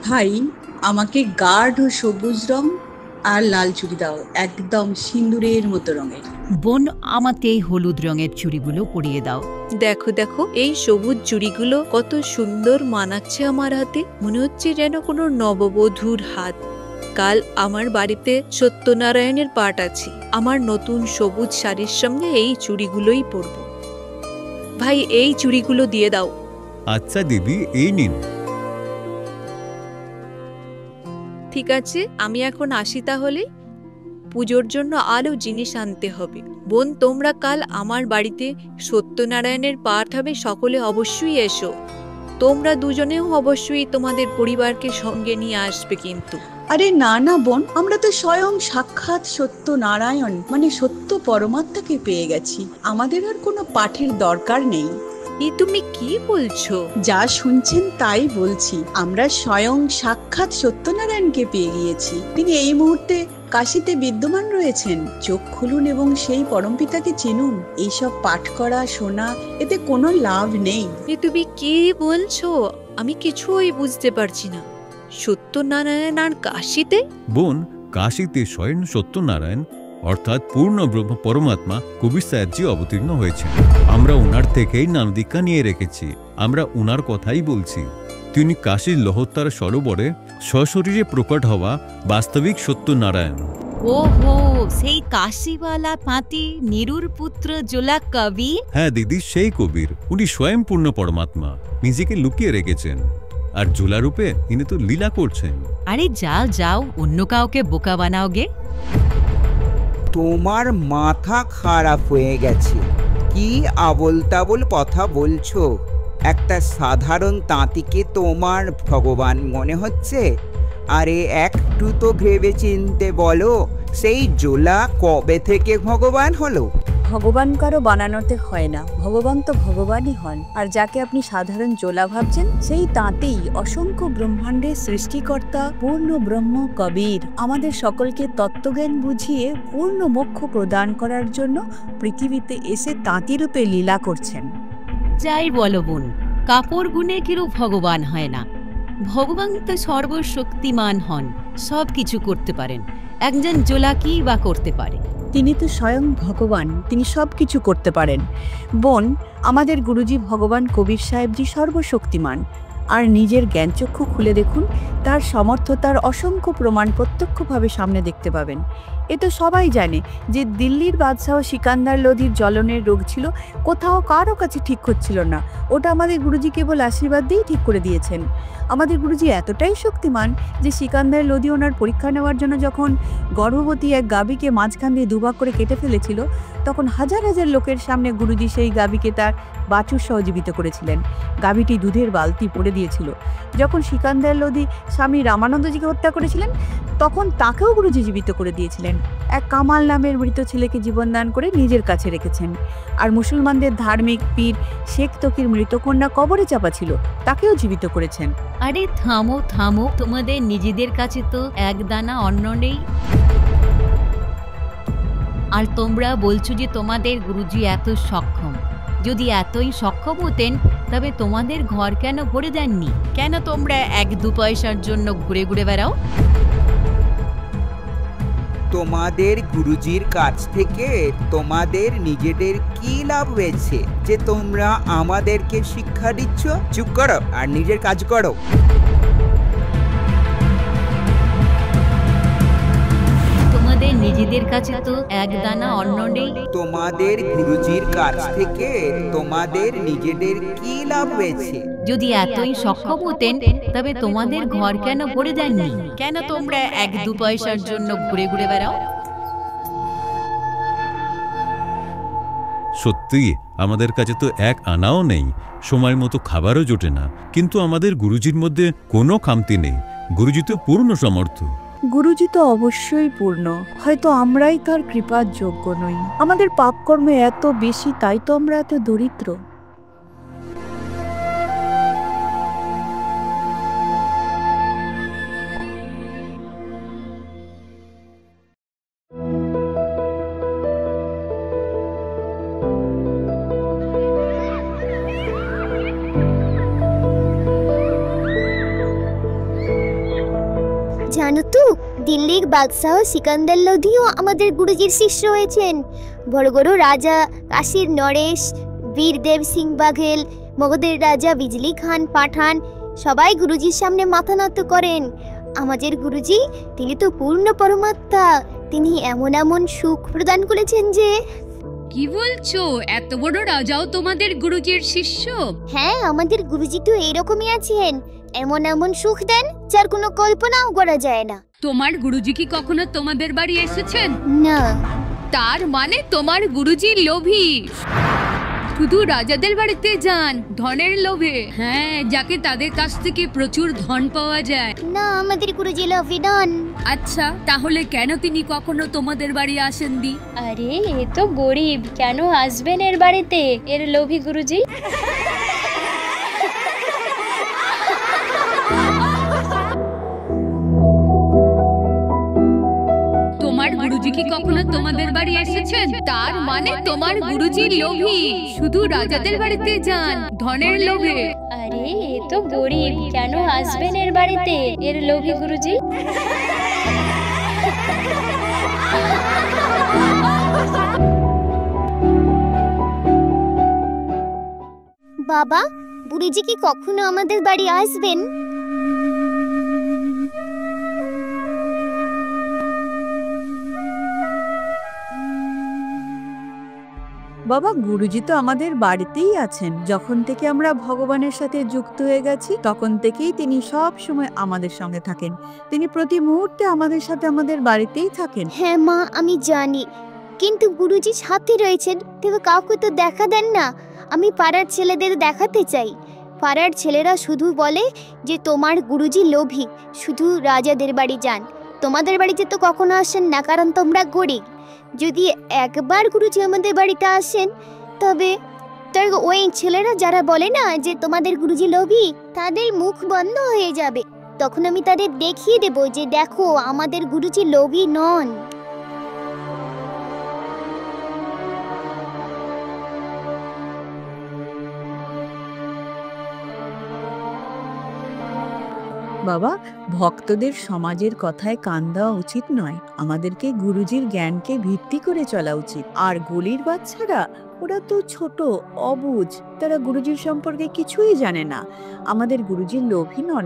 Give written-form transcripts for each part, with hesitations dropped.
ভাই, আমাকে গাঢ় সবুজ রং আর লাল চুড়ি দাও, একদম সিঁদুরের মতো রঙের। বোন, আমাকে এই হলুদ রঙের চুড়িগুলো পরিয়ে দাও। দেখো দেখো, এই সবুজ চুড়িগুলো কত সুন্দর মানাচ্ছে আমার হাতে। মনে হচ্ছে যেন কোনো নববধূর হাত। কাল আমার বাড়িতে সত্যনারায়ণের পাঠ আছে। আমার নতুন সবুজ শাড়ির সঙ্গে এই চুড়িগুলোই পরবো। ভাই, এই চুড়িগুলো দিয়ে দাও। আচ্ছা দিদি, এই নিন। ঠিক আছে, আমি এখন আসি তাহলে। পুজোর জন্য আরও জিনিস আনতে হবে। বোন, তোমরা কাল আমার বাড়িতে সত্যনারায়ণের পাঠ হবে, সকলে অবশ্যই এসো। তোমরা দুজনেও অবশ্যই তোমাদের পরিবারকে সঙ্গে নিয়ে আসবে কিন্তু। আরে না না বোন, আমরা তো স্বয়ং সাক্ষাৎ সত্যনারায়ণ মানে সত্য পরমাত্মাকে পেয়ে গেছি। আমাদের আর কোনো পাঠের দরকার নেই। তুমি কি বলছো? যা শুনছেন তাই বলছি। আমরা স্বয়ং সাক্ষাৎ সত্যনারায়ণকে পেয়ে গিয়েছি। তিনি এই মুহূর্তে কাশীতে বিদ্যমান রয়েছেন। চোখ খুলুন এবং সেই পরমপিতাকে চিনুন। এইসব পাঠ করা শোনা, এতে কোনো লাভ নেই। তুমি কি বলছো? আমি কিছুই বুঝতে পারছি না। সত্যনারায়ণ আর কাশীতে? বোন, কাশীতে স্বয়ং সত্যনারায়ণ অর্থাৎ পূর্ণ ব্রহ্ম পরমাত্মা কবির সাহেবজি অবতীর্ণ হয়েছেন। আমরা ওনার থেকেই নামদীক্ষা নিয়ে রেখেছি। আমরা ওনার কথাই বলছি। তিনি কাশীর লোহোত্তর সরোবরে সশরীরে প্রকট হওয়া বাস্তবিক সত্যনারায়ণ। ওহো, সেই কাশিওয়ালা পাঁতি নিরুর পুত্র জোলা কবি? হ্যাঁ দিদি, সেই কবির। উনি স্বয়ং পূর্ণ পরমাত্মা, নিজেকে লুকিয়ে রেখেছেন। আর জোলা রূপে ইনি তো লীলা করছেন। আরে যাও যাও, অন্য কাউকে বোকা বানাও গে। তোমার মাথা খারাপ হয়ে গেছে। কি আবোল তাবোল কথা বলছো? একটা সাধারণ তাঁতিকে তোমার ভগবান মনে হচ্ছে? আরে একটু তো ভেবে চিনতে বলো, সেই জোলা কবে থেকে ভগবান হলো? ভগবান কারো বানানোতে হয় না, ভগবান তো ভগবানই হন। আর যাকে আপনি সাধারণ জোলা ভাবছেন, সেই তাঁতেই অসংখ্য ব্রহ্মাণ্ডের সৃষ্টিকর্তা পূর্ণ ব্রহ্ম কবির আমাদের সকলকে তত্ত্বজ্ঞান বুঝিয়ে পূর্ণ মোক্ষ প্রদান করার জন্য পৃথিবীতে এসে তাঁতি রূপে লীলা করছেন। যাই বলো বোন, কাপড় গুনে কেউ ভগবান হয় না। ভগবান তো সর্বশক্তিমান হন, সব কিছু করতে পারেন। একজন জোলা কি বা করতে পারে? তিনি তো স্বয়ং ভগবান, তিনি সব কিছু করতে পারেন। বোন, আমাদের গুরুজি ভগবান কবির সাহেবজি সর্বশক্তিমান। আর নিজের জ্ঞানচক্ষু খুলে দেখুন, তার সমর্থতার অসংখ্য প্রমাণ প্রত্যক্ষভাবে সামনে দেখতে পাবেন। এ তো সবাই জানে যে দিল্লির বাদশাহ সিকান্দার লোধির জ্বলনের রোগ ছিল, কোথাও কারো কাছে ঠিক হচ্ছিল না। ওটা আমাদের গুরুজি কেবল আশীর্বাদ দিয়েই ঠিক করে দিয়েছেন। আমাদের গুরুজি এতটাই শক্তিমান যে সিকান্দার লোধি ওনার পরীক্ষা নেওয়ার জন্য যখন গর্ভবতী এক গাভীকে মাঝখান দিয়ে দুভাগ করে কেটে ফেলেছিল, তখন হাজার হাজার লোকের সামনে গুরুজি সেই গাভীকে তার বাছুর সহজীবিত করেছিলেন। গাভীটি দুধের বালতি পড়ে দিয়েছিল। যখন সিকান্দার লোধি স্বামী রামানন্দজিকে হত্যা করেছিলেন, তখন তাকেও গুরুজি জীবিত করে দিয়েছিলেন। এক কামাল নামের মৃত ছেলেকে জীবনদান করে নিজের কাছে রেখেছেন। আর মুসলমানদের ধার্মিক পীর শেখ তকির মৃতকন্যা কবরে চাপা ছিল, তাকেও জীবিত করেছেন। আরে থামো থামো, তোমাদের নিজেদের কাছে তো এক দানা অন্ন নেই। আর তোমরা বলছো যে তোমাদের গুরুজি এত সক্ষম। যদি এতই সক্ষম হতেন, তবে তোমাদের ঘর কেন ভরে দেননি? কেন তোমরা এক দু পয়সার জন্য ঘুরে ঘুরে বেড়াও? তোমাদের গুরুজির কাছ থেকে তোমাদের নিজেদের কি লাভ হয়েছে যে তোমরা আমাদেরকে শিক্ষা দিচ্ছ? চুপ করো আর নিজের কাজ করো। তোমাদের নিজেদের কাছে তো এক দানা অন্ন নেই। তোমাদের গুরুজির কাছ থেকে তোমাদের নিজেদের কি লাভ হয়েছে? যদি এতই সক্ষম হতেন, তবে তোমাদের ঘর কেন ভরে দেননি? কেন তোমরা এক দু পয়সার জন্য ঘুরে ঘুরে বেড়াও? সত্যি আমাদের কাছে তো এক আনাও নেই, সময় মতো খাবারও জোটে না। কিন্তু আমাদের গুরুজির মধ্যে কোনো খামতি নেই। গুরুজি তো পূর্ণ সমর্থ। গুরুজি তো অবশ্যই পূর্ণ, হয়তো আমরাই তার কৃপার যোগ্য নই। আমাদের পাপকর্মে এত বেশি, তাই তো আমরা এত দরিদ্র। জানো তো, দিল্লির বাদশাহ সিকান্দার লোধিও আমাদের গুরুজির শিষ্য হয়েছেন। বড় বড় রাজা কাশীর নরেশ, বীরদেব সিং বাঘেল, মগধের রাজা বিজলি খান পাঠান সবাই গুরুজির সামনে মাথা নত করেন। আমাদের গুরুজি তিনি তো পূর্ণ পরমাত্মা, তিনি এমন এমন সুখ প্রদান করেছেন যে। কি বলছো, এত বড় রাজাও তোমাদের গুরুজির শিষ্য? হ্যাঁ, আমাদের গুরুজি তো এরকমই আছেন, এমন এমন সুখ দেন যার কোনো কল্পনাও করা যায় না। তোমার গুরুজি কি কখনো তোমাদের বাড়ি এসেছেন? না। তার মানে তোমার গুরুজি লোভী, শুধু রাজাদের বাড়িতে যান ধনের লোভে। হ্যাঁ, যাকে তাদের কাছ থেকে প্রচুর ধন পাওয়া যায়। না, আমাদের গুরুজি লোভী নন। আচ্ছা, তাহলে কেন তিনি কখনো তোমাদের বাড়ি আসেননি? আরে এ তো গরিব, কেন আসবেন এর বাড়িতে, এর লোভী গুরুজি? তোমার গুরুজি কি কখনো তোমাদের বাড়ি এসেছেন? তার মানে তোমার গুরুজি লোভী, শুধু রাজাদের বাড়িতে যান ধনের লোভে। আরে এ তো গরিব, কেন আসবেন এর বাড়িতে, এর লোভী গুরুজি? বাবা, গুরুজি কি কখনো আমাদের বাড়ি আসবেন? বাবা, গুরুজি তো আমাদের বাড়িতেই আছেন। যখন থেকে আমরা ভগবানের সাথে যুক্ত হয়ে গেছি তখন থেকেই তিনি সব সময় আমাদের সঙ্গে থাকেন। তিনি প্রতি মুহূর্তে আমাদের সাথে আমাদের বাড়িতেই থাকেন। হ্যাঁ মা, আমি জানি, কিন্তু গুরুজি সাথে রয়েছেন, তবে কাউকে তো দেখা দেন না। আমি পাড়ার ছেলেদের দেখাতে চাই। পাড়ার ছেলেরা শুধু বলে যে তোমার গুরুজি লোভী, শুধু রাজাদের বাড়ি যান, তোমাদের বাড়িতে তো কখনো আসেন না, কারণ তোমরা গরিব। যদি একবার গুরুজি আমাদের বাড়িতে আসেন তবে ওই ছেলেরা যারা বলে না যে তোমাদের গুরুজি লোভী, তাদের মুখ বন্ধ হয়ে যাবে। তখন আমি তাদের দেখিয়ে দেব যে দেখো, আমাদের গুরুজি লোভী নন। বাবা, ভক্তদের সমাজের কথায় কান দেওয়া উচিত নয়। আমাদেরকে গুরুজির জ্ঞানকে ভিত্তি করে চলা উচিত। আর গলির বাচ্চারা, ওরা তো ছোট, অবুঝ, তারা গুরুজির সম্পর্কে কিছুই জানে না। আমাদের গুরুজির লোভী নন।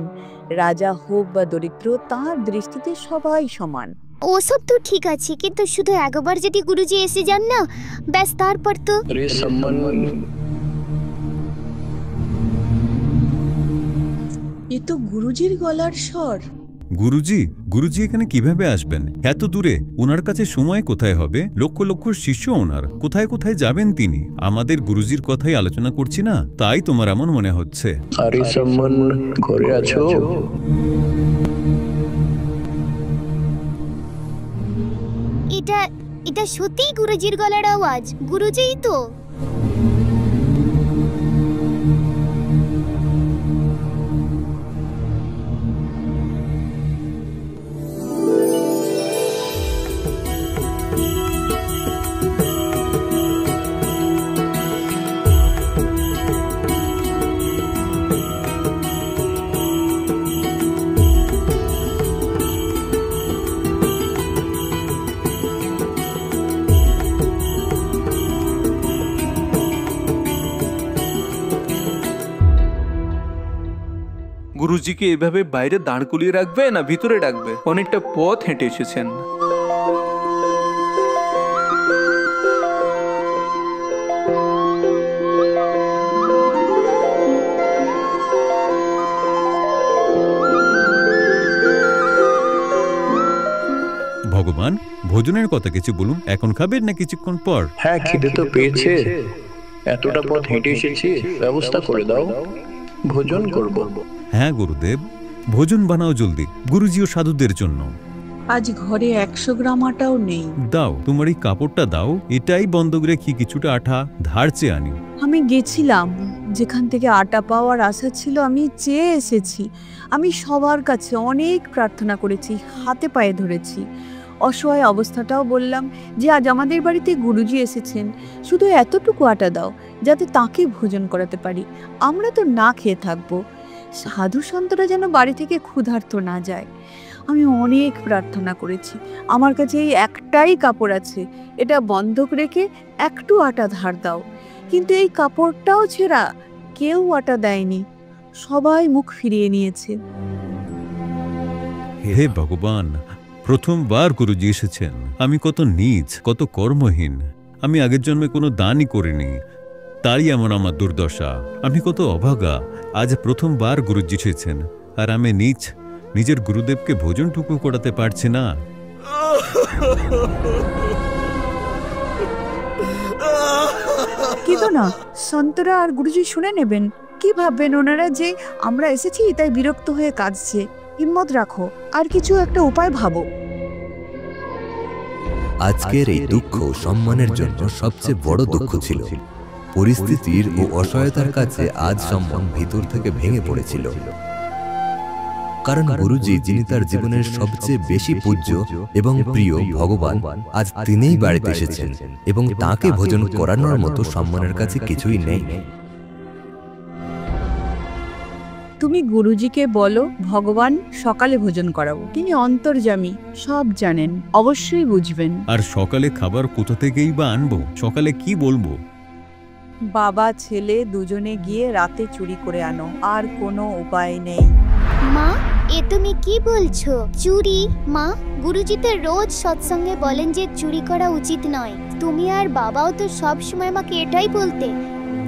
রাজা হোক বা দরিদ্র, তার দৃষ্টিতে সবাই সমান। ওসব তো ঠিক আছে, কিন্তু শুধু একবার যদি গুরুজি এসে যান না, ব্যাস তারপর তো। এ তো গুরুজির গলার স্বর। গুরুজি এখানে কিভাবে আসবেন এত দূরে? ওনার কাছে সময় কোথায় হবে? লক্ষ লক্ষ শিষ্য ওনার, কোথায় কোথায় যাবেন তিনি? আমাদের গুরুজির কথাই আলোচনা করছি না, তাই তোমার এমন মনে হচ্ছে। আরে সম্মান, ঘরে আছো? এটা সত্যিই গুরুজির গলার আওয়াজ। গুরুজিই তো। গুরুজিকে এভাবে বাইরে দাঁড় করিয়ে রাখবে না ভিতরে রাখবে? অনেকটা পথ হেঁটে এসেছেন। ভগবান, ভোজনের কথা কিছু বলুন। এখন খাবেন না কিছুক্ষণ পর? হ্যাঁ, খিদে তো পেয়েছে, এতটা পথ হেঁটে এসেছি, ব্যবস্থা করে দাও, ভোজন করব। হ্যাঁ গুরুদেব, ভোজন বানাও জলদি, গুরুজি ও সাধুদের জন্য। আজ ঘরে 100 গ্রাম আটাও নেই। দাও, তোমার এই কাপড়টা দাও, এটাই বন্ধ রেখে কিছুটা আটা ধার চেয়ে আনি। আমি গেছিলাম, যেখান থেকে আটা পাওয়ার আশা ছিল আমি চেয়ে এসেছি। আমি সবার কাছে অনেক প্রার্থনা করেছি, হাতে পায়ে ধরেছি। অসহায় অবস্থাটাও বললাম যে আজ আমাদের বাড়িতে গুরুজি এসেছেন, শুধু এতটুকু আটা দাও যাতে তাকে ভোজন করাতে পারি। আমরা তো না খেয়ে থাকবো। সাধু সন্তরা যেন বাড়ি থেকে ক্ষুধার্ত না যায়। আমি অনেক প্রার্থনা করেছি, আমার কাছে এই একটাই কাপড় আছে, এটা বন্ধক রেখে একটু আটা ধার দাও। কিন্তু এই কাপড়টাও ছেঁড়া, কেউ আটা দেয়নি, সবাই মুখ ফিরিয়ে নিয়েছে। হে ভগবান, প্রথমবার গুরুজি এসেছেন। আমি কত নীচ, কত কর্মহীন। আমি আগের জন্মে কোনো দানই করিনি, তাই এমন আমার দুর্দশা। আমি কত অভাগা, আজ প্রথমবার গুরুজি এসেছেন আর আমি নীচ, নিজের গুরুদেবকে ভোজনটুকু করাতে পারছি না। কিন্তু না, সন্তরা আর গুরুজি শুনে নেবেন। কি ভাববেন ওনারা যে আমরা এসেছি তাই বিরক্ত হয়ে কাঁদছে? হিম্মত রাখো, আর কিছু একটা উপায় ভাবো। আজকের এই দুঃখ সম্মানের জন্য সবচেয়ে বড় দুঃখ ছিল। পরিস্থিতির ও অসহায়তার কাছে আজ সম্মান ভিতর থেকে ভেঙে পড়েছিল। কারণ গুরুজি, যিনি তার জীবনের সবচেয়ে বেশি পূজ্য এবং প্রিয় ভগবান, আজ তিনিই বাড়িতে এসেছেন এবং তাকে ভোজন করানোর মতো সম্মানের কাছে কিছুই নেই। তুমি গুরুজিকে বলো ভগবান সকালে ভোজন করাবো, তিনি অন্তর্যামী, সব জানেন, অবশ্যই বুঝবেন। আর সকালে খাবার কোথা থেকেই বা আনবো? সকালে কি বলবো? বাবা ছেলে দুজনে গিয়ে রাতে চুরি করে আনো, আর কোনো উপায় নেই। মা, এ তুমি কি বলছো? চুরি? মা, গুরুজি তো রোজ সৎসঙ্গে বলেন যে চুরি করা উচিত নয়। তুমি আর বাবাও তো সব সময় আমাকে এটাই বলতে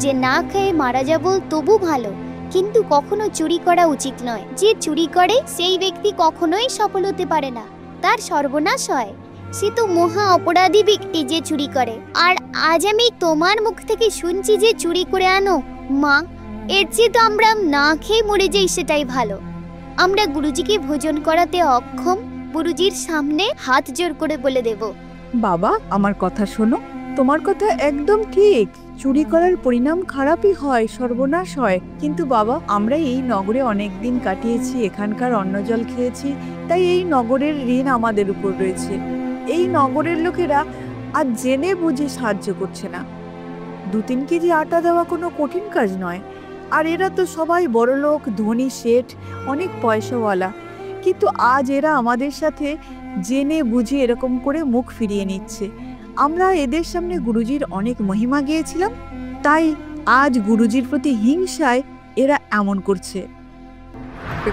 যে না খেয়ে মারা যাবো তবু ভালো, কিন্তু কখনো চুরি করা উচিত নয়। যে চুরি করে সেই ব্যক্তি কখনোই সফল হতে পারে না, তার সর্বনাশ হয়। সে তো মহা অপরাধী ব্যক্তি যে চুরি করে। আর আজ আমি তোমার মুখ থেকে শুনছি যে চুরি করে আনো। মা, এর চেয়ে তো আমরা না খেয়ে মরে যাই, সেটাই ভালো। আমরা গুরুজিকে ভোজন করাতে অক্ষম, গুরুজির সামনে হাত জোর করে বলে দেব। বাবা, আমার কথা শোনো, তোমার কথা একদম ঠিক। চুরি করার পরিণাম খারাপই হয়, সর্বনাশ হয়। কিন্তু বাবা, আমরা এই নগরে অনেক দিন কাটিয়েছি, এখানকার অন্ন জল খেয়েছি, তাই এই নগরের ঋণ আমাদের উপর রয়েছে। এই নগরের লোকেরা আজ জেনে বুঝে সাহায্য করছে না। 2-3 কেজি আটা দেওয়া কোনো কঠিন কাজ নয়। আর এরা তো সবাই বড়লোক, ধনী শেঠ, অনেক পয়সাওয়ালা, কিন্তু আজ এরা আমাদের সাথে জেনে বুঝে এরকম করে মুখ ফিরিয়ে নিচ্ছে। আমরা এদের সামনে গুরুজির অনেক মহিমা গিয়েছিলাম, তাই আজ গুরুজির প্রতি হিংসায় এরা এমন করছে।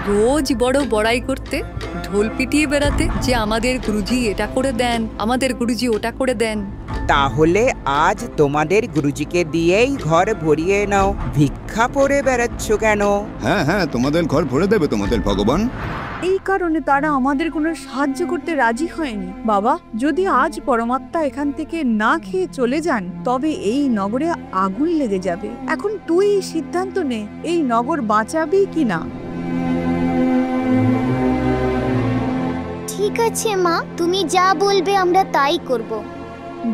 রোজ বড় বড়াই করতে, ঢোল পিটিয়ে বেড়াতে যে আমাদের গুরুজি এটা করে দেন, আমাদের গুরুজি ওটা করে দেন। তাহলে আজ তোমাদের গুরুজিকে দিয়েই ঘর ভরিয়ে নাও। ভিক্ষা পড়ে বেড়াচ্ছ কেন? হ্যাঁ হ্যাঁ, তোমাদের ঘর ভরে দেবে তোমাদের ভগবান। এই কারণে তারা আমাদের কোনো সাহায্য করতে রাজি হয়নি। বাবা, যদি আজ পরমাত্মা এখান থেকে না খেয়ে চলে যান, তবে এই নগরে আগুন লেগে যাবে। এখন তুই সিদ্ধান্ত নে, এই নগর বাঁচাবি কি না। ঠিক আছে মা, তুমি যা বলবে আমরা তাই করব।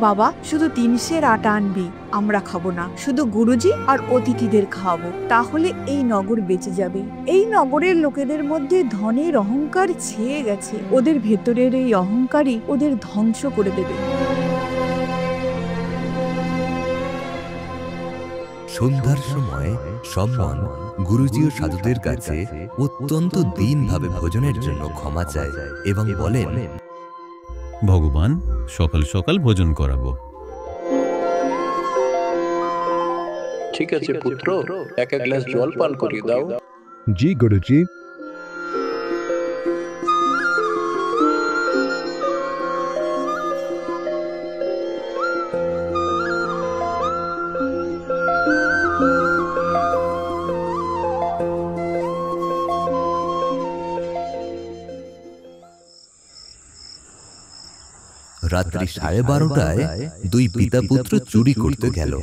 বাবা, শুধু 3 সের আটা আনবি, আমরা খাবো না, শুধু গুরুজি আর অতিথিদের খাওয়াবো, তাহলে এই নগর বেঁচে যাবে। এই নগরের লোকেদের মধ্যে ধনের অহংকার ছেয়ে গেছে, ওদের ভেতরের এই অহংকারই ওদের ধ্বংস করে দেবে। সন্ধ্যার সময় সম্মান গুরুজি ও সাধুদের কাছে অত্যন্ত দীনভাবে ভোজনের জন্য ক্ষমা চায় এবং বলেন, ভগবান, সকাল সকাল ভোজন করাবো। ঠিক আছে পুত্র, এক গ্লাস জল পান করিয়ে দাও। জি গুরুজি। রাত্রি 12:30টায় 2 পিতা পুত্র চুরি করতে গেল।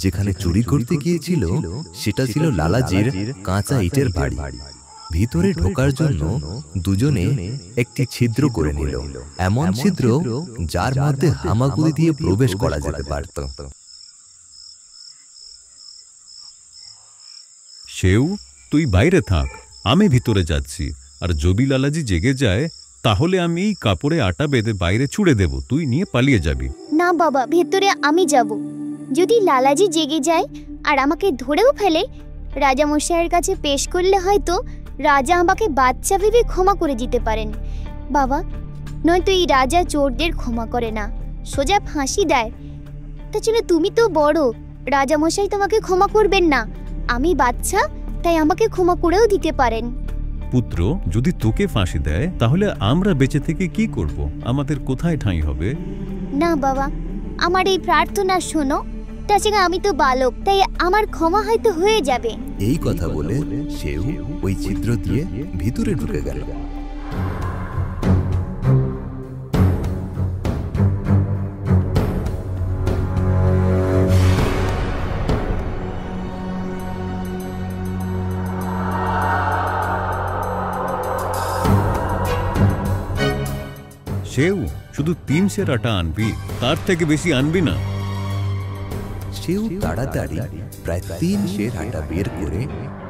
যেখানে চুরি করতে গিয়েছিল সেটা ছিল লালাজির কাঁচা ইটের বাড়ি। ভিতরে ঢোকার জন্য দুজনে একটি ছিদ্র করে নিল, এমন ছিদ্র যার মধ্যে হামাগুড়ি দিয়ে প্রবেশ করা যেতে পারত। সেও, তুই বাইরে থাক, আমি ভিতরে যাচ্ছি। আর যদি লালাজি জেগে যায় তাহলে আমি এই কাপড়ে আটা বেঁধে বাইরে ছুঁড়ে দেব, তুই নিয়ে পালিয়ে যাবি। না বাবা, ভেতরে আমি যাব। যদি লালাজি জেগে যায় আর আমাকে ধরেও ফেলে, রাজামশাইয়ের কাছে পেশ করলে হয়তো রাজা আমাকে বাচ্চা ভেবে ক্ষমা করে দিতে পারেন বাবা, নয়তো এই রাজা চোরদের ক্ষমা করে না, সোজা ফাঁসি দেয়। তাছাড়া তুমি তো বড়, রাজামশাই তোমাকে ক্ষমা করবেন না। আমি বাচ্চা, তাই আমাকে ক্ষমা করেও দিতে পারেন। পুত্র, যদি তোকে ফাঁসি দেয় তাহলে আমরা বেঁচে থেকে কি করব? আমাদের কোথায় ঠাঁই হবে? না বাবা, আমার এই প্রার্থনা শোনো। তাছাড়া আমি তো বালক, তাই আমার ক্ষমা হয়তো হয়ে যাবে। এই কথা বলে সেও ওই ছিদ্র দিয়ে ভিতরে ঢুকে গেল। সেও শুধু 3 সের আটা আনবি, তার থেকে বেশি আনবি না। সেও তাড়াতাড়ি প্রায় 3 সের আটা বের করে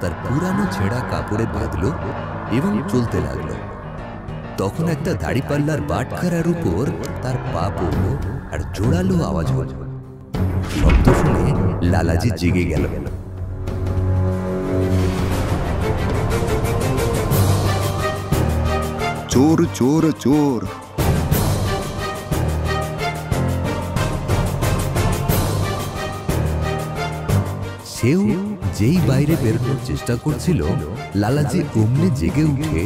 তার পুরানো ছেঁড়া কাপড়ে বাঁধল এবং চলতে লাগলো। তখন একটা দাড়িপাল্লার বাটখারার উপর তার পা পড়ল আর জোরালো আওয়াজ হল। শব্দ শুনে লালাজি জেগে গেল। চোর চোর চোর! সেও যেই বাইরে বেরোনোর চেষ্টা করছিল, লালাজি অমনি জেগে উঠে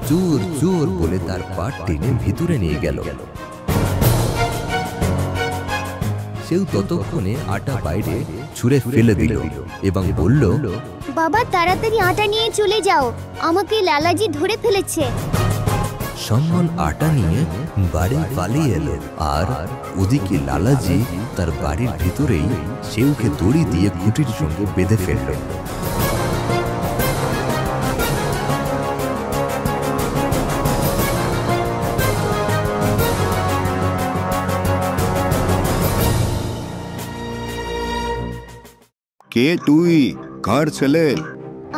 চোর চোর বলে তার পা টেনে ভিতরে নিয়ে গেল। সেও ততক্ষণে আটা বাইরে ছুঁড়ে ফেলে দিল এবং বলল, বাবা তাড়াতাড়ি আটা নিয়ে চলে যাও, আমাকে লালাজি ধরে ফেলেছে। সম্মান আটা নিয়ে বাড়ি পালিয়ে এলো। আর ওদিকে লালাজি তার বাড়ির ভিতরেই সেওকে দড়ি দিয়ে খুঁটির সঙ্গে বেঁধে ফেলল। কে তুই? কার ছেলে?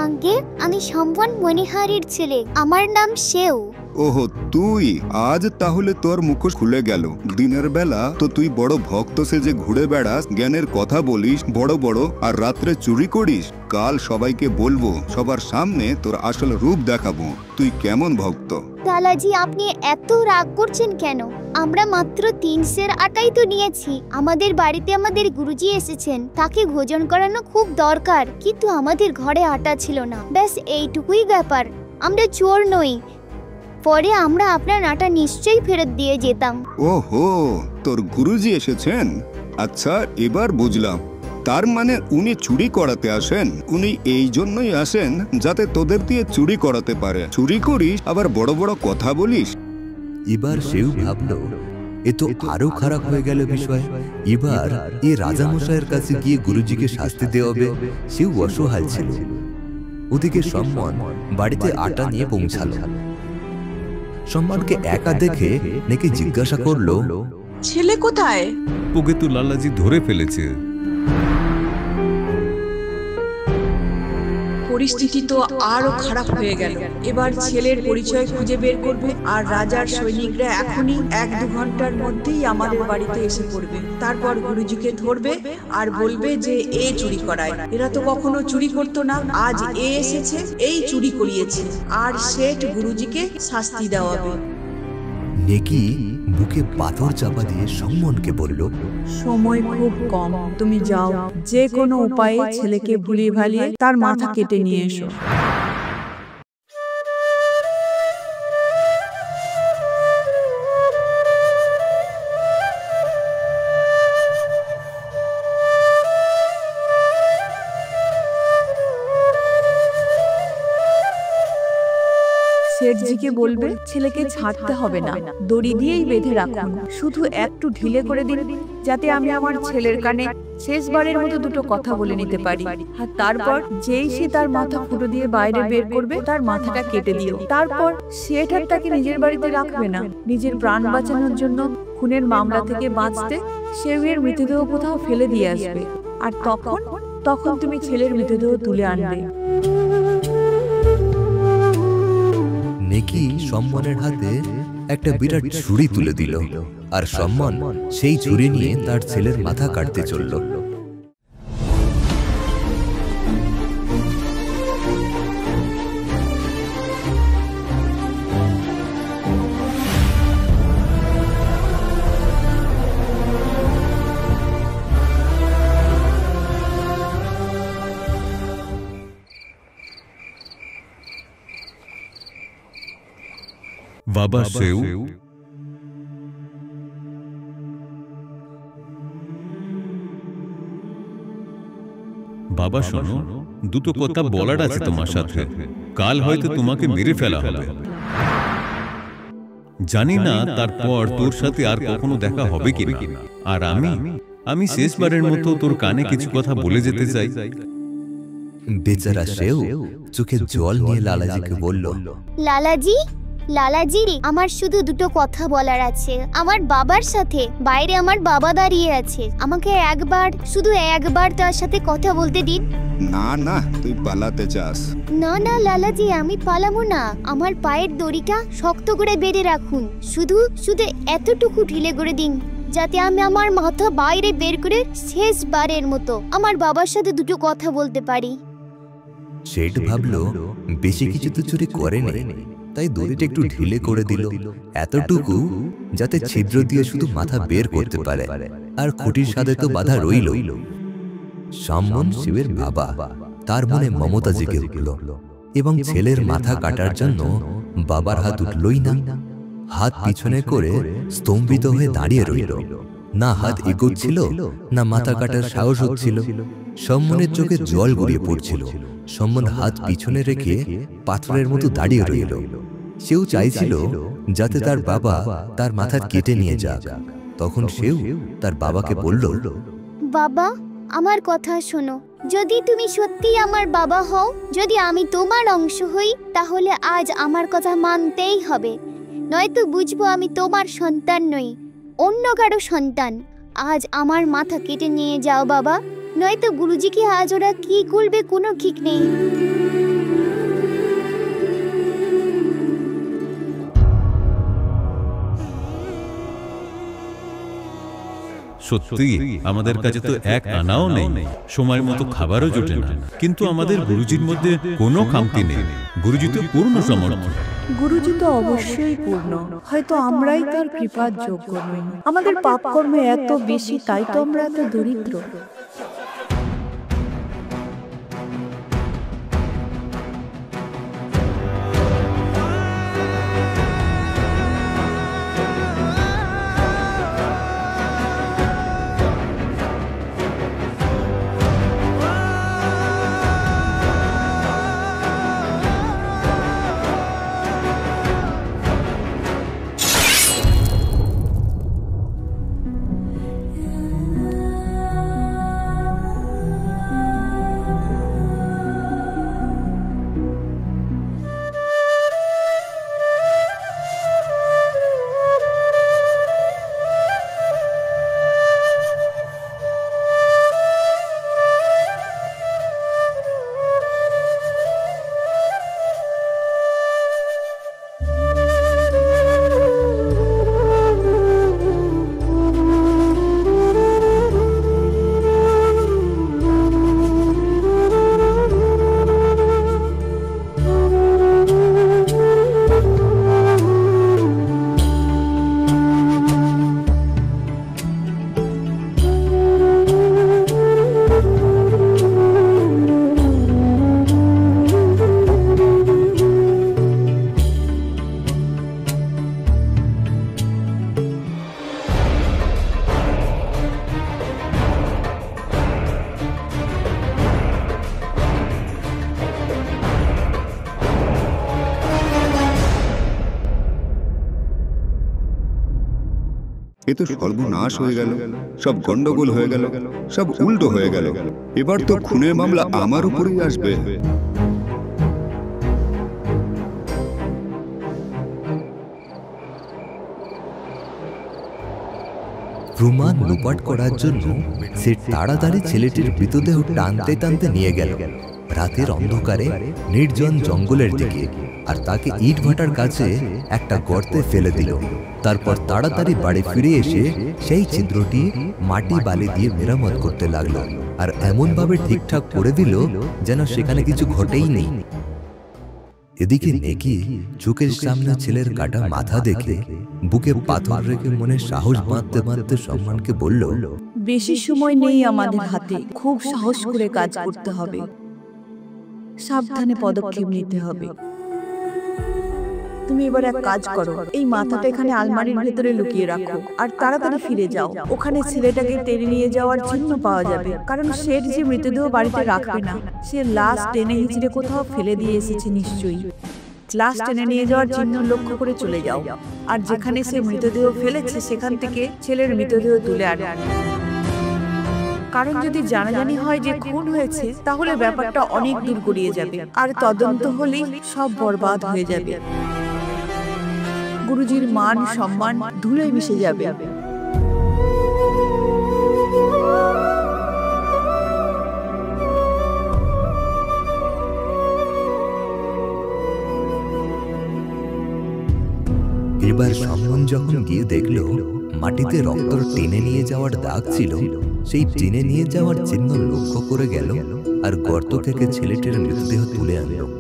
আঙ্কে, আমি সম্মান মনিহারির ছেলে, আমার নাম সেও। ওহো, তুই? আজ তাহলে তোর মুখোশ খুলে গেল। দিনের বেলা তো তুই বড় ভক্ত সেজে ঘুরে বেড়াস, জ্ঞানের কথা বলিস বড় বড়, আর রাত্রে চুরি করিস। কাল সবাইকে বলবো, সবার সামনে তোর আসল রূপ দেখাবো তুই কেমন ভক্ত। লালাজি, আপনি এত রাগ করছেন কেন? আমরা মাত্র 3 সের আটাই তো নিয়েছি। আমাদের বাড়িতে আমাদের গুরুজি এসেছেন, তাকে ভোজন করানো খুব দরকার, কিন্তু আমাদের ঘরে আটা ছিল না। ব্যাস এইটুকুই ব্যাপার। আমরা চোর নই, পরে আমরা আপনার আটা নিশ্চয়ই ফেরত দিয়ে যেতাম। ওহো, তোর গুরুজি এসেছেন? আচ্ছা, এবার বুঝলাম। তার মানে উনি চুরি করাতে আসেন। উনি এই জন্যই আসেন যাতে তোদের দিয়ে চুরি করাতে পারে। চুরি করিস আবার বড় বড় কথা বলিস। এবার সেও ভাবল, এ তো আরো খারাপ হয়ে গেল বিষয়। এবার এ রাজামশাইয়ের কাছে গিয়ে গুরুজিকে শাস্তি দেওয়াবে। সেও অসহায় ছিল। ওদিকে সম্মান বাড়িতে আটা নিয়ে পৌঁছালো। সম্মানকে একা দেখে নাকি জিজ্ঞাসা করলো, ছেলে কোথায়? ওকে তো লালাজি ধরে ফেলেছে। পরিস্থিতি তো আরো খারাপ হয়ে গেল। এবার ছেলের পরিচয় খুঁজে বের করবে, আর রাজার সৈনিকরা এখনই 1-2 ঘন্টার মধ্যেই আমাদের বাড়িতে এসে পড়বে। তারপর গুরুজিকে ধরবে আর বলবে যে এ চুরি করায়। এরা তো কখনো চুরি করতো না, আজ এ এসেছে, এই চুরি করিয়েছে, আর শেঠ গুরুজিকে শাস্তি দেওয়াবে। নেকি বুকে পাথর চাপা দিয়ে সম্মানকে বলল, সময় খুব কম, তুমি যাও, যে কোনো উপায়ে ছেলেকে ভুলিয়ে ভালিয়ে তার মাথা কেটে নিয়ে এসো। শেঠজিকে বলবে ছেলেকে ছাড়তে হবে না, দড়ি দিয়েই বেঁধে রাখুন, শুধু একটু ঢিলে করে দিন যাতে আমি আমার ছেলের কানে শেষবারের মতো দুটো কথা বলে নিতে পারি। আর তারপর যেই সে তার মাথা ফুটো দিয়ে বাইরে বের করবে, তার মাথাটা কেটে দিও। তারপর শেঠ আর তাকে নিজের বাড়িতে রাখবে না। নিজের প্রাণ বাঁচানোর জন্য খুনের মামলা থেকে বাঁচতে সেউয়ের মৃতদেহ কোথাও ফেলে দিয়ে আসবে, আর তখন তুমি ছেলের মৃতদেহ তুলে আনবে। নেকি সম্মানের হাতে একটা বিরাট ছুরি তুলে দিল, আর সম্মান সেই ছুরি নিয়ে তার ছেলের মাথা কাটতে চলল। বাবা সেও বাবা শোনো, দুটো কথা বলার আছে তোমার সাথে। কাল হয়তো তোমাকে মেরে ফেলা হবে, জানি না তারপর তোর সাথে আর কখনো দেখা হবে কিনা। আর আমি শেষবারের মতো তোর কানে কিছু কথা বলে যেতে চাই। বেচারা সেও চোখে জল নিয়ে লালাজিকে বলল, লালাজি, লালাজি, আমার শুধু দুটো কথা বলার আছে। আমার বাবার সাথে বাইরে আমার বাবা দাঁড়িয়ে আছে, আমাকে শুধু একবার তার সাথে কথা বলতে দিন। না না, তুই পালাতে চাস? না না লালাজি, আমি পালাবো না। আমার পায়ের দড়িটা শক্ত করে বেঁধে রাখুন, শুধু এতটুকু ঢিলে করে দিন যাতে আমি আমার মাথা বাইরে বের করে শেষবারের মতো আমার বাবার সাথে দুটো কথা বলতে পারি। শেঠ ভাবলো বেশি কিছু তো চুরি করেনি, তাই দড়িটা একটু ঢিলে করে দিল, এতটুকু যাতে ছিদ্র দিয়ে শুধু মাথা বের করতে পারে। আর খুঁটির সাথে তো বাধা রইল। সাম্বন শিবের বাবা, তার মনে মমতা জেগে উঠল এবং ছেলের মাথা কাটার জন্য বাবার হাত উঠলই না। হাত পিছনে করে স্তম্ভিত হয়ে দাঁড়িয়ে রইল, না হাত এগোচ্ছিল না মাথা কাটার সাহস হচ্ছিল। সম্মনের চোখে জল গড়িয়ে পড়ছিল। সম্মন হাত পিছনে রেখে পাথরের মতো দাঁড়িয়ে রইল। সেও চাইছিল যাতে তার বাবা তার মাথা কেটে নিয়ে যাক। তখন সেও তার বাবাকে বলল, বাবা, আমার কথা শোনো। যদি তুমি সত্যি আমার বাবা হও, যদি আমি তোমার অংশ হই, তাহলে আজ আমার কথা মানতেই হবে, নয়তো বুঝবো আমি তোমার সন্তান নই, অন্য কারো সন্তান। আজ আমার মাথা কেটে নিয়ে যাও বাবা, নয়তো গুরুজিকে আজ ওরা কি করবে কোনো ঠিক নেই। সত্যি আমাদের কাছে তো এক আনাও নেই, সময়ের মতো খাবারও জোটে না, কিন্তু আমাদের গুরুজির মধ্যে কোনো খামতি নেই। গুরুজি তো পূর্ণ সমর্থ। গুরুজি তো অবশ্যই পূর্ণ, হয়তো আমরাই তার কৃপার যোগ্য নই। আমাদের পাপ কর্মে এত বেশি, তাই তো আমরা এত দরিদ্র। এ তো সর্বনাশ হয়ে গেল, সব গন্ডগোল হয়ে গেল, সব উল্টো হয়ে গেল। এবার তো খুনের মামলা আমার উপরেই আসবে। প্রমাণ লোপাট করার জন্য সে তাড়াতাড়ি ছেলেটির মৃতদেহ টানতে টানতে নিয়ে গেল রাতের অন্ধকারে নির্জন জঙ্গলের দিকে, আর তাকে ইট ভাটার কাছে একটা গর্তে ফেলে দিল। তারপর তাড়াতাড়ি বাড়ি ফিরে এসে সেই ছিদ্রটি মাটি বালি দিয়ে মেরামত করতে লাগলো, আর এমন ভাবে ঠিকঠাক করে দিল যেন সেখানে কিছু ঘটেই নেই। এদিকে নেকি চোখের সামনে ছেলের কাটা মাথা দেখে বুকে পাথর রেখে মনে সাহস বাঁধতে বাঁধতে সম্মানকে বলল, বেশি সময় নেই আমাদের হাতে, খুব সাহস করে কাজ করতে হবে, সাবধানে পদক্ষেপ নিতে হবে। তুমি এবার এক কাজ করো, এই মাথাটা এখানে আলমারির ভেতরে লুকিয়ে রাখো আর তাড়াতাড়ি ফিরে যাও। ওখানে ছেলেটাকে টেনে নিয়ে যাওয়ার চিহ্ন পাওয়া যাবে, কারণ শেঠ যে মৃতদেহ বাড়িতে রাখবে না, সে লাশ টেনে হিচড়ে কোথাও ফেলে দিয়ে এসেছে নিশ্চয়ই। লাশ টেনে নিয়ে যাওয়ার চিহ্ন লক্ষ্য করে চলে যাও, আর যেখানে সে মৃতদেহ ফেলেছে সেখান থেকে ছেলের মৃতদেহ তুলে আনো। কারণ যদি জানাজানি হয় যে খুন হয়েছে, তাহলে ব্যাপারটা অনেক দূর গড়িয়ে যাবে, আর তদন্ত হলেই সব বরবাদ হয়ে যাবে। গুরুজির মান সম্মান ধুলোয় মিশে যাবে। এবার সম্মান যখন গিয়ে দেখল মাটিতে রক্ত টেনে নিয়ে যাওয়ার দাগ ছিল, সেই টেনে নিয়ে যাওয়ার চিহ্ন লক্ষ্য করে গেল আর গর্ত থেকে ছেলেটির মৃতদেহ তুলে আনল।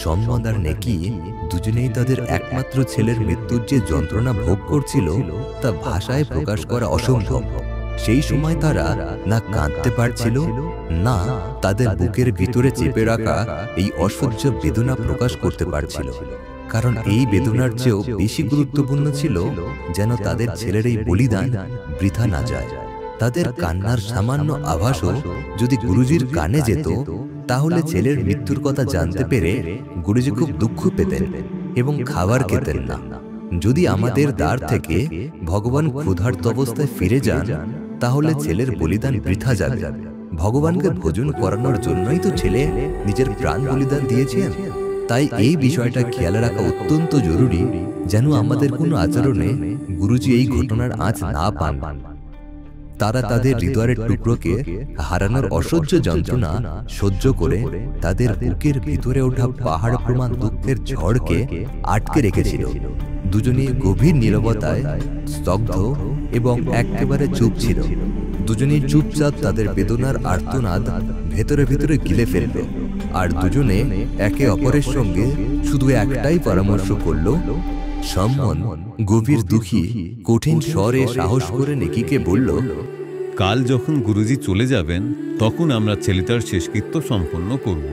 সম্মান আর নেকি দুজনেই তাদের একমাত্র ছেলের মৃত্যুর যে যন্ত্রণা ভোগ করছিল তা ভাষায় প্রকাশ করা অসম্ভব। সেই সময় তারা না কাঁদতে পারছিল, না তাদের বুকের ভিতরে চেপে রাখা এই অসহ্য বেদনা প্রকাশ করতে পারছিল। কারণ এই বেদনার চেয়েও বেশি গুরুত্বপূর্ণ ছিল যেন তাদের ছেলের এই বলিদান বৃথা না যায়। তাদের কান্নার সামান্য আভাসও যদি গুরুজির কানে যেত, তাহলে ছেলের মৃত্যুর কথা জানতে পেরে গুরুজি খুব দুঃখ পেতেন এবং খাবার খেতেন না। যদি আমাদের দ্বার থেকে ভগবান ক্ষুধার্ত অবস্থায় ফিরে যান, তাহলে ছেলের বলিদান বৃথা যাবে। ভগবানকে ভোজন করানোর জন্যই তো ছেলে নিজের প্রাণ বলিদান দিয়েছেন। তাই এই বিষয়টা খেয়াল রাখা অত্যন্ত জরুরি, যেন আমাদের কোনো আচরণে গুরুজি এই ঘটনার আঁচ না পান। তারা তাদের হৃদয়ের টুকরোকে হারানোর অসহ্য যন্ত্রণা সহ্য করে তাদের বুকের ভিতরে ওঠা পাহাড় প্রমাণ দুঃখের ঝড়কে আটকে রেখেছিল। দুজনেই গভীর নীরবতায় স্তব্ধ এবং একেবারে চুপ ছিল। দুজনেই চুপচাপ তাদের বেদনার আর্তনাদ ভেতরে ভেতরে গিলে ফেলল, আর দুজনে একে অপরের সঙ্গে শুধু একটাই পরামর্শ করল। সম্মান গভীর দুঃখী কঠিন স্বরে সাহস করে নেকিকে বলল, কাল যখন গুরুজি চলে যাবেন, তখন আমরা ছেলেটার শেষকৃত্য সম্পন্ন করব।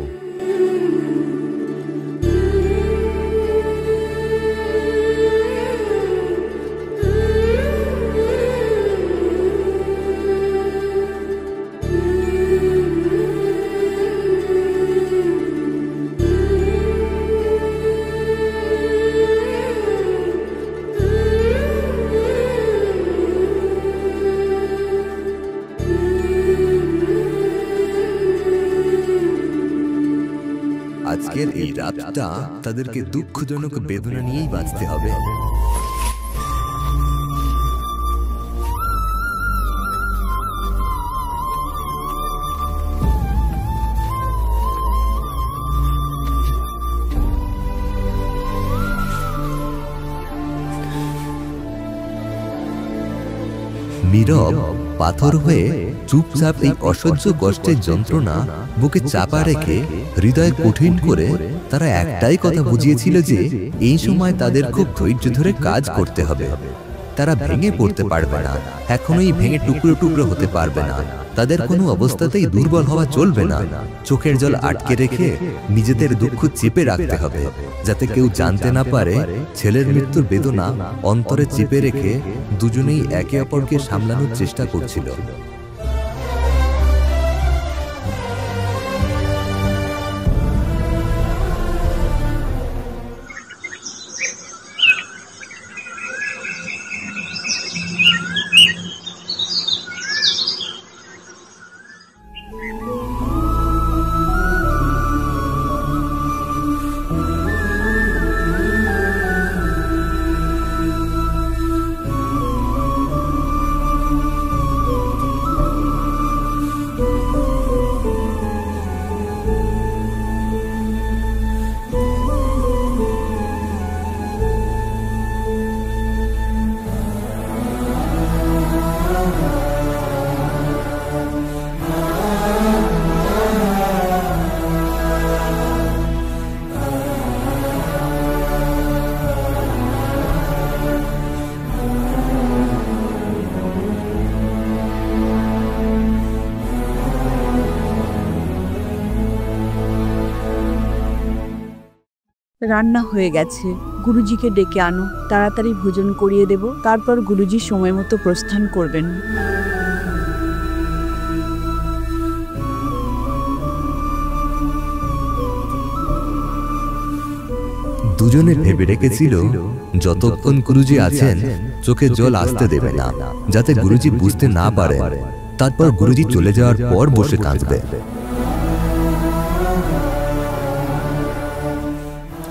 আজকের এই রাতটা তাদেরকে দুঃখজনক বেদনা নিয়েই বাঁচতে হবে। নীরব পাথর হয়ে চুপচাপ এই অসহ্য কষ্টের যন্ত্রণা বুকে চাপা রেখে হৃদয় কঠিন করে তারা একটাই কথা বুঝিয়েছিল যে এই সময় তাদের খুব ধৈর্য ধরে কাজ করতে হবে। তারা ভেঙে পড়তে পারবে না, এখনোই ভেঙে টুকরো টুকরো হতে পারবে না। তাদের কোনো অবস্থাতেই দুর্বল হওয়া চলবে না। চোখের জল আটকে রেখে নিজেদের দুঃখ চেপে রাখতে হবে, যাতে কেউ জানতে না পারে ছেলের মৃত্যুর বেদনা অন্তরে চেপে রেখে দুজনেই একে অপরকে সামলানোর চেষ্টা করছিল। রান্না হয়ে গেছে, গুরুজিকে ডেকে আনো, তাড়াতাড়ি ভোজন করিয়ে দেব, তারপর গুরুজি সময় মতো প্রস্থান করবেন। দুজনে ভেবে রেখেছিল যতক্ষণ গুরুজি আছেন চোখে জল আসতে দেবে না, যাতে গুরুজি বুঝতে না পারে। তারপর গুরুজি চলে যাওয়ার পর বসে কাঁদবে।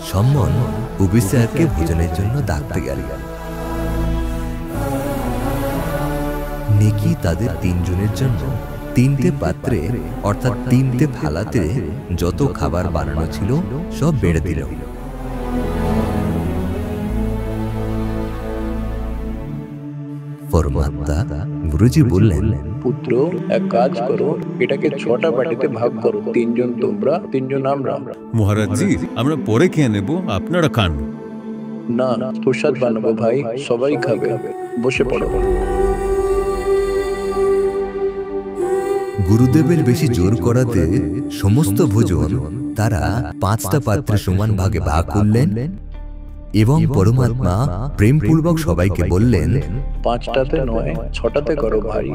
সম্মন কবির স্যারকে ভোজনের জন্য ডাকতে গেল। নেকি তাদের তিনজনের জন্য 3টে পাত্রে অর্থাৎ 3টে থালাতে যত খাবার বানানো ছিল সব বেড়ে দিল। পরমাত্মা গুরুজি বললেন, পুত্র এক কাজ করো, এটাকে 6টা বাটিতে ভাগ করো, 3জন তোমরা 3জন আমরা। মহারাজজি, আমরা পরে খেয়ে নেব, আপনারা খান। না, প্রসাদ বানাবো ভাই, সবাই খাবে, বসে পড়ো। গুরুদেবের বেশি জোর করাতে সমস্ত ভোজন তারা 5টা পাত্রে সমান ভাগে ভাগ করলেন এবং পরমাত্মা প্রেমপূর্বক সবাইকে বললেন, 5টাতে নয় 6টাতে করো ভাই।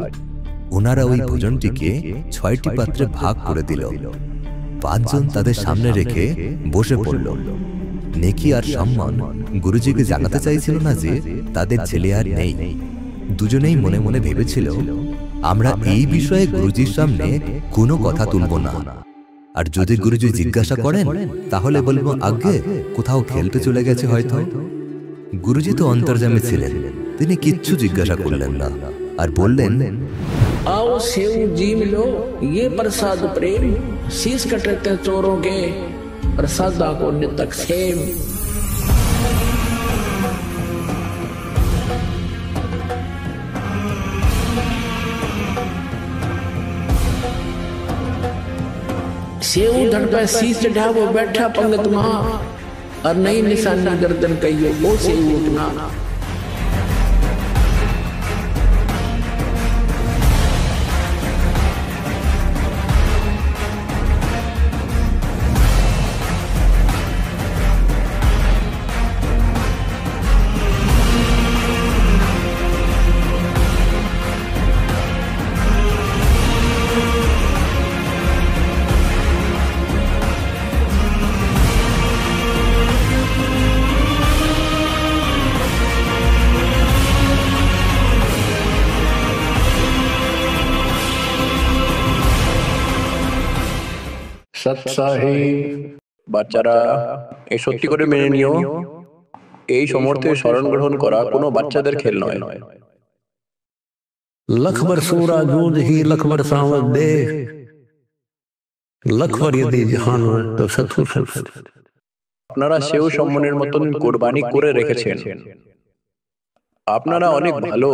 ওনারা ওই ভোজনটিকে 6টি পাত্রে ভাগ করে দিল। 5 জন তাদের সামনে রেখে বসে পড়ল। নেকি আর সম্মান গুরুজিকে জানাতে চাইছিল না যে তাদের ছেলে আর নেই। দুজনেই মনে মনে ভেবেছিল, আমরা এই বিষয়ে গুরুজির সামনে কোনো কথা তুলব না, আর যদি গুরুজি জিজ্ঞাসা করেন তাহলে বলবো আগে কোথাও খেলতে চলে গেছে হয়তো। গুরুজি তো অন্তর্যামী ছিলেন, তিনি কিচ্ছু জিজ্ঞাসা করলেন না আর বললেন, आओ सेव जीम लो, ये प्रसाद प्रेम, शीश कटते चोरों के प्रसादा को नितक सेम। सेव धड़ पे शीश चढ़ा वो बैठा पंगत मां, और नई निशानी गर्दन कहियो वो सेव उठना। সৎ সাহেব, বাচ্চারা এই সত্যি করে মেনে নিও, এই সমর্থে শরণ গ্রহণ করা কোনো বাচ্চাদের খেল নয়। लखबर सूरा दूध ही लखबर सावत दे, लखबर यदि जहान तो सत्सु सत्सु। আপনারা সেও সম্মানের মতন কোরবানি করে রেখেছেন। আপনারা অনেক ভালো।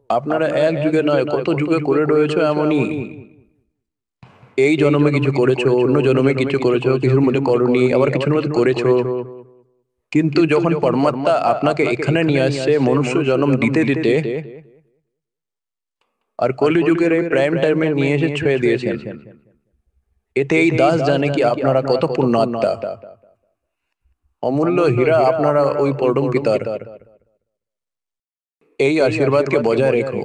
আপনারা এক যুগে নয় কত যুগে করে রয়েছে এমনই। এই জন্মে কিছু করেছো, অন্য জন্মে কিছু করেছো, কিছুর মধ্যে করনি, আবার কিছুর মধ্যে করেছো। কিন্তু যখন পরমাত্মা আপনাকে এখানে নিয়ে আসছে মনুষ্য জন্ম দিতে দিতে, আর কলিযুগের এই প্রাইম টাইমে নিয়ে এসে ছুঁয়ে দিয়েছেন, এতে এই দাস জানে কি আপনারা কত পুণ্যাত্মা। অমূল্য হীরা আপনারা ওই পরম পিতার। এই আশীর্বাদকে বজায় রেখো।